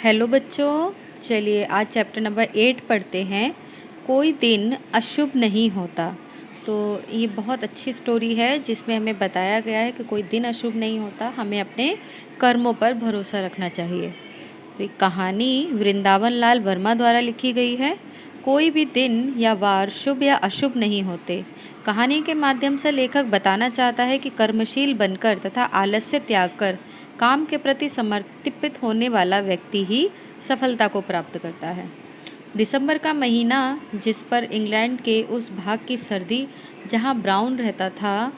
Hello बच्चों, चलिए आज चैप्टर नंबर 8 पढ़ते हैं। कोई दिन अशुभ नहीं होता। तो ये बहुत अच्छी स्टोरी है जिसमें हमें बताया गया है कि कोई दिन अशुभ नहीं होता, हमें अपने कर्मों पर भरोसा रखना चाहिए। तो ये कहानी वृंदावन लाल वर्मा द्वारा लिखी गई है। कोई भी दिन या वार शुभ या अशुभ नहीं होते। कहानी के माध्यम से लेखक बताना चाहता है कि कर्मशील बनकर तथा आलस्य त्याग कर काम के प्रति समर्पित होने वाला व्यक्ति ही सफलता को प्राप्त करता है। दिसंबर का महीना, जिस पर इंग्लैंड के उस भाग की सर्दी जहां ब्राउन रहता था,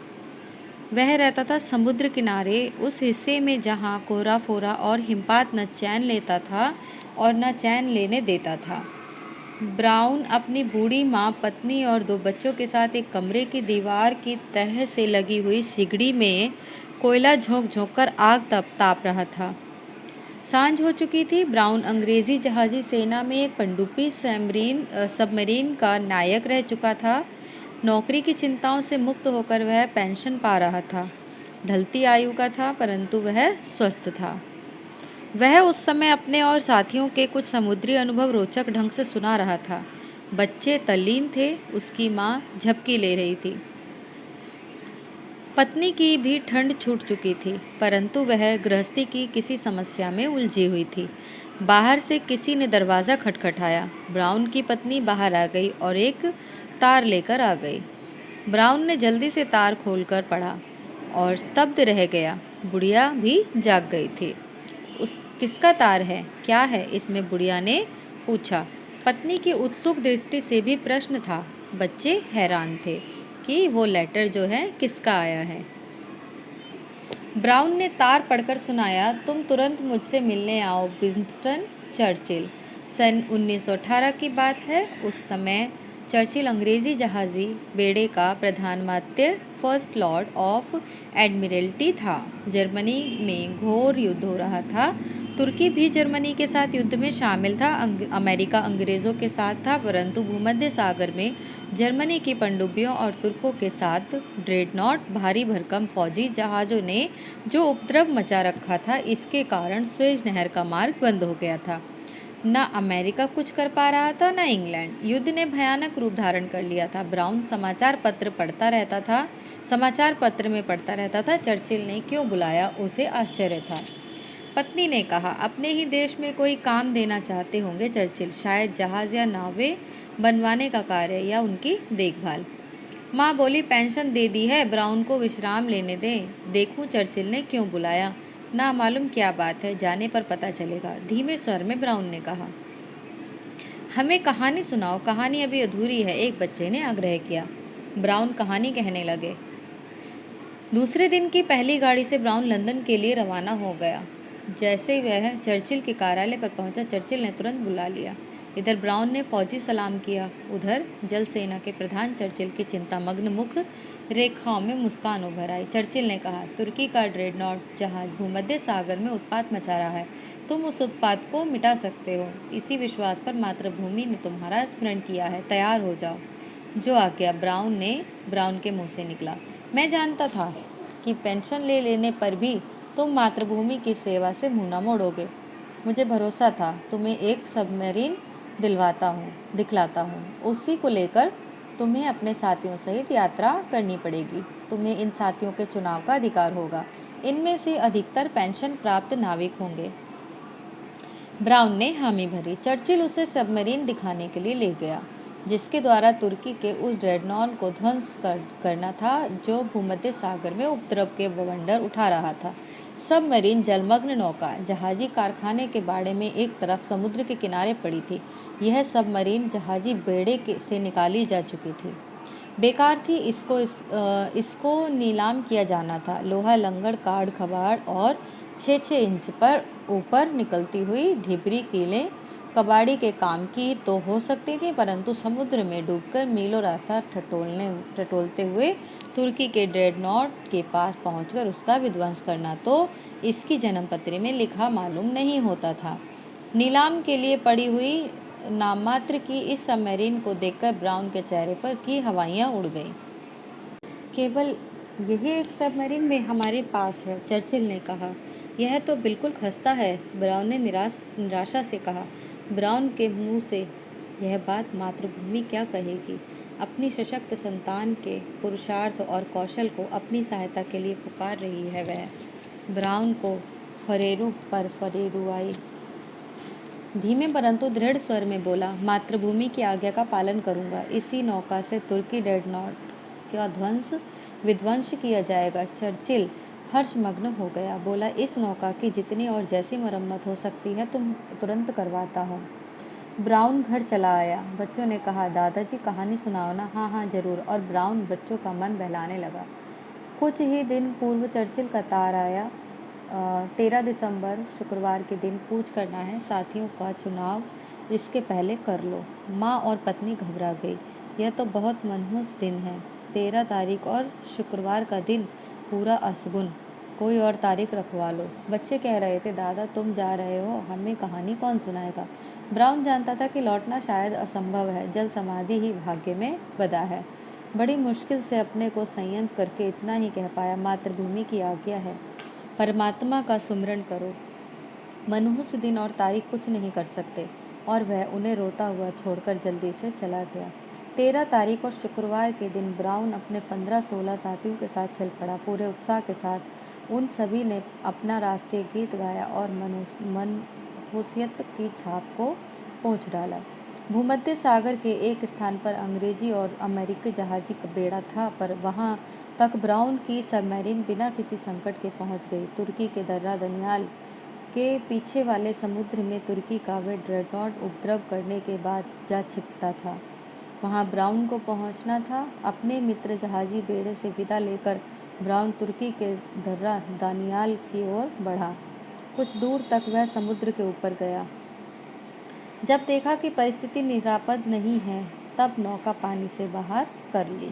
वह रहता था समुद्र किनारे उस हिस्से में जहां कोहरा फोरा और हिमपात न चैन लेता था और न चैन लेने देता था। ब्राउन अपनी बूढ़ी माँ, पत्नी और 2 बच्चों के साथ एक कमरे की दीवार की तह से लगी हुई सिगड़ी में कोयला झोंक झोंक कर आग ताप रहा था। सांझ हो चुकी थी। ब्राउन अंग्रेजी जहाजी सेना में एक पनडुब्बी सबमरीन का नायक रह चुका था। नौकरी की चिंताओं से मुक्त होकर वह पेंशन पा रहा था। ढलती आयु का था, परंतु वह स्वस्थ था। वह उस समय अपने और साथियों के कुछ समुद्री अनुभव रोचक ढंग से सुना रहा था। बच्चे तल्लीन थे, उसकी माँ झपकी ले रही थी। पत्नी की भी ठंड छूट चुकी थी, परंतु वह गृहस्थी की किसी समस्या में उलझी हुई थी। बाहर से किसी ने दरवाज़ा खटखटाया। ब्राउन की पत्नी बाहर आ गई और एक तार लेकर आ गई। ब्राउन ने जल्दी से तार खोलकर पढ़ा और स्तब्ध रह गया। बुढ़िया भी जाग गई थी। उस किसका तार है, क्या है इसमें, बुढ़िया ने पूछा। पत्नी की उत्सुक दृष्टि से भी प्रश्न था। बच्चे हैरान थे कि वो लेटर जो है किसका आया है। ब्राउन ने तार पढ़कर सुनाया, तुम तुरंत मुझसे मिलने आओ, विंस्टन चर्चिल। सन 1918 की बात है। उस समय चर्चिल अंग्रेजी जहाजी बेड़े का प्रधानमंत्री फर्स्ट लॉर्ड ऑफ एडमिरल्टी था। जर्मनी में घोर युद्ध हो रहा था। तुर्की भी जर्मनी के साथ युद्ध में शामिल था। अमेरिका अंग्रेज़ों के साथ था, परंतु भूमध्य सागर में जर्मनी की पनडुब्बियों और तुर्कों के साथ ड्रेडनॉट भारी भरकम फौजी जहाज़ों ने जो उपद्रव मचा रखा था, इसके कारण स्वेज नहर का मार्ग बंद हो गया था। न अमेरिका कुछ कर पा रहा था, न इंग्लैंड। युद्ध ने भयानक रूप धारण कर लिया था। ब्राउन समाचार पत्र में पढ़ता रहता था। चर्चिल ने क्यों बुलाया, उसे आश्चर्य था। पत्नी ने कहा, अपने ही देश में कोई काम देना चाहते होंगे चर्चिल, शायद जहाज या नावें बनवाने का कार्य या उनकी देखभाल। माँ बोली, पेंशन दे दी है, ब्राउन को विश्राम लेने दें। देखूं चर्चिल ने क्यों बुलाया। ना मालूम क्या बात है, जाने पर पता चलेगा, धीमे स्वर में ब्राउन ने कहा। हमें कहानी सुनाओ, कहानी अभी अधूरी है, एक बच्चे ने आग्रह किया। ब्राउन कहानी कहने लगे। दूसरे दिन की पहली गाड़ी से ब्राउन लंदन के लिए रवाना हो गया। जैसे वह चर्चिल के कार्यालय पर पहुंचा, चर्चिल ने तुरंत बुला लिया। इधर ब्राउन ने फौजी सलाम किया, उधर जल सेना के प्रधान चर्चिल की चिंतामग्न मुख रेखाओं में मुस्कान उभर आई। चर्चिल ने कहा, तुर्की का ड्रेडनॉट जहाज भूमध्य सागर में उत्पात मचा रहा है। तुम उस उत्पात को मिटा सकते हो। इसी विश्वास पर मातृभूमि ने तुम्हारा स्मरण किया है। तैयार हो जाओ। जो आज्ञा, ब्राउन के मुंह से निकला। मैं जानता था कि पेंशन ले लेने पर भी तुम मातृभूमि की सेवा से मुँह न मोड़ोगे। मुझे भरोसा था। तुम्हें एक सबमरीन दिखलाता हूँ। उसी को लेकर तुम्हें अपने साथियों सहित यात्रा करनी पड़ेगी। तुम्हें इन साथियों के चुनाव का अधिकार होगा। इनमें से अधिकतर पेंशन प्राप्त नाविक होंगे। ब्राउन ने हामी भरी। चर्चिल उसे सबमरीन दिखाने के लिए ले गया, जिसके द्वारा तुर्की के उस ड्रेडनॉट को ध्वंस करना था जो भूमध्य सागर में उपद्रव के बवंडर उठा रहा था। सबमरीन जलमग्न नौका जहाजी कारखाने के बाड़े में एक तरफ समुद्र के किनारे पड़ी थी। यह सबमरीन जहाजी बेड़े से निकाली जा चुकी थी, बेकार थी। इसको नीलाम किया जाना था। लोहा, लंगड़, काड़, खबाड़ और 6-6 इंच पर ऊपर निकलती हुई ढिबरी कीलें कबाड़ी के काम की तो हो सकती थी, परंतु समुद्र में डूबकर मीलों रास्ता टटोलते हुए तुर्की के ड्रेडनॉट के पास पहुंचकर उसका विध्वंस करना तो इसकी जन्मपत्री में लिखा मालूम नहीं होता था। नीलाम के लिए पड़ी हुई नाममात्र की इस सबमरीन को देखकर ब्राउन के चेहरे पर की हवाइयाँ उड़ गईं। केवल यही एक सबमरीन में हमारे पास है, चर्चिल ने कहा। यह तो बिल्कुल खस्ता है, ब्राउन ने निराशा से कहा। ब्राउन के मुंह से यह बात मातृभूमि क्या कहेगी? अपनी सशक्त संतान के पुरुषार्थ और कौशल को अपनी सहायता के लिए पुकार रही है वह। ब्राउन को फरेरू पर फरेरू आई। धीमे परंतु दृढ़ स्वर में बोला, मातृभूमि की आज्ञा का पालन करूंगा। इसी नौका से तुर्की ड्रेडनॉट का विध्वंस किया जाएगा। चर्चिल हर्षमग्न हो गया, बोला, इस नौका की जितनी और जैसी मरम्मत हो सकती है तुम तुरंत करवाता हूँ। ब्राउन घर चला आया। बच्चों ने कहा, दादाजी कहानी सुनाओ ना। हाँ हाँ जरूर। और ब्राउन बच्चों का मन बहलाने लगा। कुछ ही दिन पूर्व चर्चिल कतार आया। 13 दिसंबर शुक्रवार के दिन कूच करना है, साथियों का चुनाव इसके पहले कर लो। माँ और पत्नी घबरा गई। यह तो बहुत मनहूस दिन है, 13 तारीख और शुक्रवार का दिन पूरा अशगुन। कोई और तारीख रखवा लो। बच्चे कह रहे थे, दादा तुम जा रहे हो, हमें कहानी कौन सुनाएगा? ब्राउन जानता था कि लौटना शायद असंभव है, जल समाधि ही भाग्य में बदा है। बड़ी मुश्किल से अपने को संयम करके इतना ही कह पाया, मातृभूमि की आज्ञा है, परमात्मा का सुमिरन करो। मनहूस दिन और तारीख कुछ नहीं कर सकते। और वह उन्हें रोता हुआ छोड़कर जल्दी से चला गया। 13 तारीख और शुक्रवार के दिन ब्राउन अपने 15-16 साथियों के साथ चल पड़ा। पूरे उत्साह के साथ उन सभी ने अपना राष्ट्रीय गीत गाया और मनहूसियत की छाप को पोंछ डाला। भूमध्य सागर के एक स्थान पर अंग्रेजी और अमेरिकी जहाजी का बेड़ा था, पर वहां तक ब्राउन की सबमरीन बिना किसी संकट के पहुंच गई। तुर्की के दर्रा दनियाल के पीछे वाले समुद्र में तुर्की का वह ड्रेडनॉट उपद्रव करने के बाद जा छिपता था। वहां ब्राउन को पहुंचना था। अपने मित्र जहाजी बेड़े से विदा लेकर ब्राउन तुर्की के दर्रा दानियाल की ओर बढ़ा। कुछ दूर तक वह समुद्र के ऊपर गया। जब देखा कि परिस्थिति निरापद नहीं है, तब नौका पानी से बाहर कर ली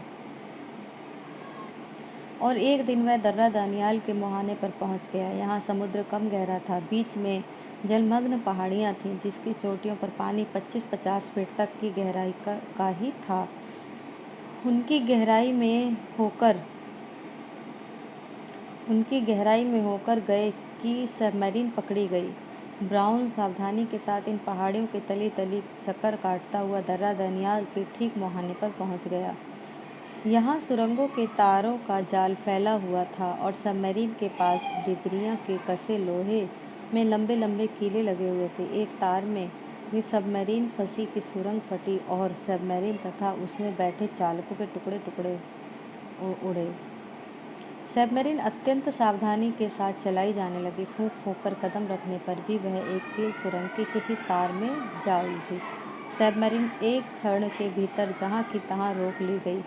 और एक दिन वह दर्रा दानियाल के मुहाने पर पहुंच गया। यहाँ समुद्र कम गहरा था। बीच में जलमग्न पहाड़ियाँ थीं, जिसकी चोटियों पर पानी 25-50 फीट तक की गहराई का ही था। उनकी गहराई में होकर गए कि सबमरीन पकड़ी गई। ब्राउन सावधानी के साथ इन पहाड़ियों के तली तली चक्कर काटता हुआ दर्रा दानियाल के ठीक मुहाने पर पहुंच गया। यहाँ सुरंगों के तारों का जाल फैला हुआ था और सबमरीन के पास डिबरियाँ के कसे लोहे में लंबे लंबे कीले लगे हुए थे। एक तार में सबमरीन फंसी की सुरंग फटी और सबमरीन तथा उसमें बैठे चालकों के टुकड़े टुकड़े उड़े। सबमरीन अत्यंत सावधानी के साथ चलाई जाने लगी। फूंक फूंक कर कदम रखने पर भी वह एक कील सुरंग के किसी तार में जा उलझी। सबमरीन एक क्षण के भीतर जहाँ की तहाँ रोक ली गई।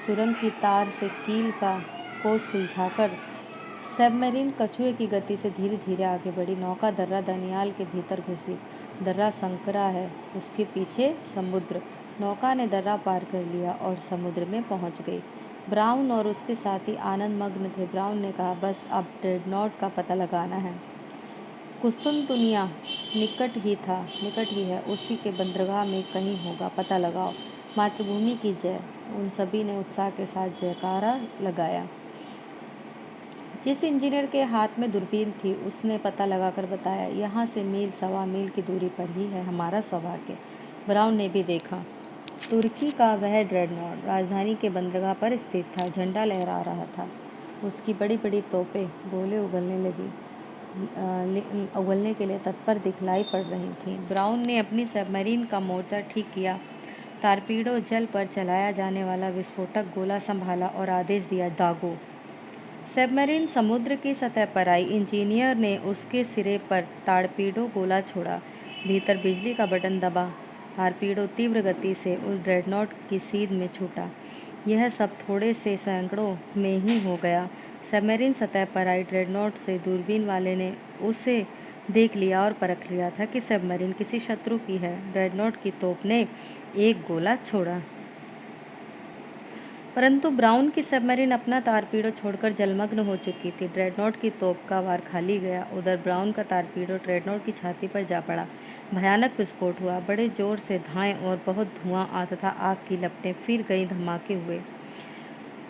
सुरंग की तार से कील को सुलझाकर सबमरीन कछुए की गति से धीरे धीरे आगे बढ़ी। नौका दर्रा दानियाल के भीतर घुसी। दर्रा संकरा है, उसके पीछे समुद्र। नौका ने दर्रा पार कर लिया और समुद्र में पहुंच गई। ब्राउन और उसके साथी आनंद मग्न थे। ब्राउन ने कहा, बस अब ड्रेडनॉट का पता लगाना है। कुस्तुनतुनिया निकट ही है, उसी के बंदरगाह में कहीं होगा, पता लगाओ। मातृभूमि की जय। उन सभी ने उत्साह के साथ जयकारा लगाया। जिस इंजीनियर के हाथ में दूरबीन थी, उसने पता लगाकर बताया, यहाँ से मील सवा मील की दूरी पर ही है हमारा सौभाग्य। ब्राउन ने भी देखा। तुर्की का वह ड्रेडनॉट राजधानी के बंदरगाह पर स्थित था। झंडा लहरा रहा था। उसकी बड़ी बड़ी तोपें गोले उगलने के लिए तत्पर दिखलाई पड़ रही थीं। ब्राउन ने अपनी सबमरीन का मोर्चा ठीक किया। टारपीडो जल पर चलाया जाने वाला विस्फोटक गोला संभाला और आदेश दिया, दागो। सबमरीन समुद्र की सतह पर आई। इंजीनियर ने उसके सिरे पर टारपीडो गोला छोड़ा। भीतर बिजली का बटन दबा। टारपीडो तीव्र गति से उस ड्रेडनॉट की सीध में छूटा। यह सब थोड़े से सैकड़ों में ही हो गया। सबमरीन सतह पर आई। ड्रेडनॉट से दूरबीन वाले ने उसे देख लिया और परख लिया था कि सबमरीन किसी शत्रु की है। ड्रेडनॉट की तोप ने एक गोला छोड़ा, परंतु ब्राउन की सबमरीन अपना टारपीडो छोड़कर जलमग्न हो चुकी थी। ड्रेडनॉट की तोप का वार खाली गया। उधर ब्राउन का टारपीडो ड्रेडनॉट की छाती पर जा पड़ा। भयानक विस्फोट हुआ। बड़े जोर से धाएं और बहुत धुआं आता था। आग की लपटें फिर कई धमाके हुए।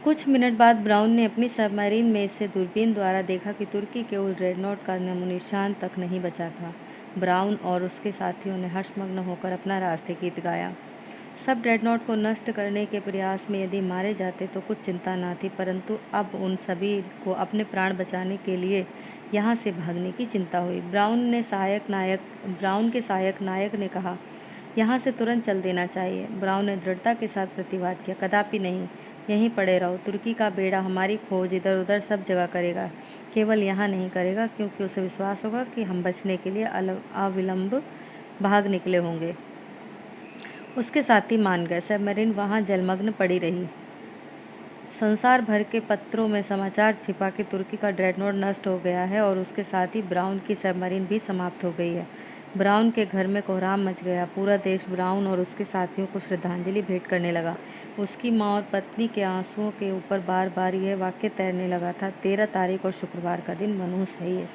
कुछ मिनट बाद ब्राउन ने अपनी सबमरीन में से दूरबीन द्वारा देखा कि तुर्की के उस ड्रेडनोट का निशान तक नहीं बचा था। ब्राउन और उसके साथियों ने हर्षमग्न होकर अपना राष्ट्रीय गीत गाया। सब ड्रेडनोट को नष्ट करने के प्रयास में यदि मारे जाते तो कुछ चिंता न थी, परंतु अब उन सभी को अपने प्राण बचाने के लिए यहाँ से भागने की चिंता हुई। ब्राउन के सहायक नायक ने कहा, यहाँ से तुरंत चल देना चाहिए। ब्राउन ने दृढ़ता के साथ प्रतिवाद किया, कदापि नहीं, यहीं पड़े रहो। तुर्की का बेड़ा हमारी खोज इधर उधर सब जगह करेगा, केवल यहाँ नहीं करेगा, क्योंकि उसे विश्वास होगा कि हम बचने के लिए अविलंब भाग निकले होंगे। उसके साथी मान गए। सबमरीन वहाँ जलमग्न पड़ी रही। संसार भर के पत्रों में समाचार छिपा कि तुर्की का ड्रेडनोट नष्ट हो गया है और उसके साथ ही ब्राउन की सबमरीन भी समाप्त हो गई है। ब्राउन के घर में कोहराम मच गया। पूरा देश ब्राउन और उसके साथियों को श्रद्धांजलि भेंट करने लगा। उसकी माँ और पत्नी के आंसुओं के ऊपर बार बार यह वाक्य तैरने लगा था, 13 तारीख और शुक्रवार का दिन मनहूस है ये।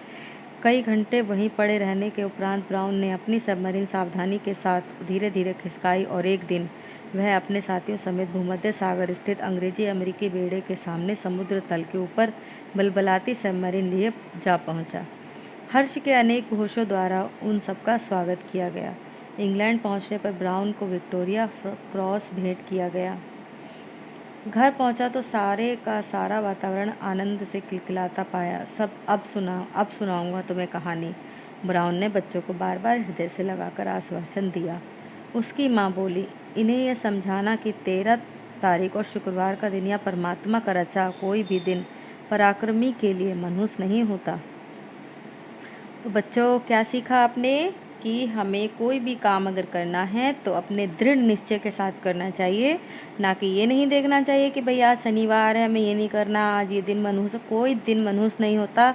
कई घंटे वहीं पड़े रहने के उपरांत ब्राउन ने अपनी सबमरीन सावधानी के साथ धीरे धीरे खिसकाई और एक दिन वह अपने साथियों समेत भूमध्य सागर स्थित अंग्रेजी अमेरिकी बेड़े के सामने समुद्र तल के ऊपर बलबलाती सबमरीन लिए जा पहुंचा। हर्ष के अनेक घोषों द्वारा उन सबका स्वागत किया गया। इंग्लैंड पहुंचने पर ब्राउन को विक्टोरिया क्रॉस भेंट किया गया। घर पहुंचा तो सारे का सारा वातावरण आनंद से खिलखिलाता पाया। अब सुनाऊंगा तुम्हें कहानी, ब्राउन ने बच्चों को बार बार हृदय से लगाकर आश्वासन दिया। उसकी माँ बोली, इन्हें यह समझाना कि 13 तारीख और शुक्रवार का दिन या परमात्मा का रचा कोई भी दिन पराक्रमी के लिए मनहूस नहीं होता। तो बच्चों, क्या सीखा आपने कि हमें कोई भी काम अगर करना है तो अपने दृढ़ निश्चय के साथ करना चाहिए, ना कि ये नहीं देखना चाहिए कि भाई आज शनिवार है, हमें ये नहीं करना, आज ये दिन मनहूस है। कोई दिन मनहूस नहीं होता।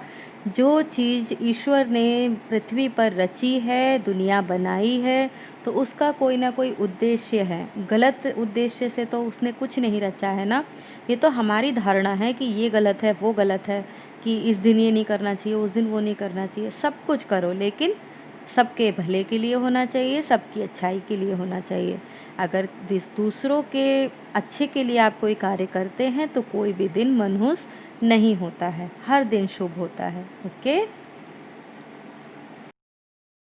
जो चीज़ ईश्वर ने पृथ्वी पर रची है, दुनिया बनाई है, तो उसका कोई ना कोई उद्देश्य है। गलत उद्देश्य से तो उसने कुछ नहीं रचा है ना। ये तो हमारी धारणा है कि ये गलत है, वो गलत है, कि इस दिन ये नहीं करना चाहिए, उस दिन वो नहीं करना चाहिए। सब कुछ करो, लेकिन सबके भले के लिए होना चाहिए, सबकी अच्छाई के लिए होना चाहिए। अगर दूसरों के अच्छे के लिए आप कोई कार्य करते हैं तो कोई भी दिन मनहूस नहीं होता है, हर दिन शुभ होता है। ओके।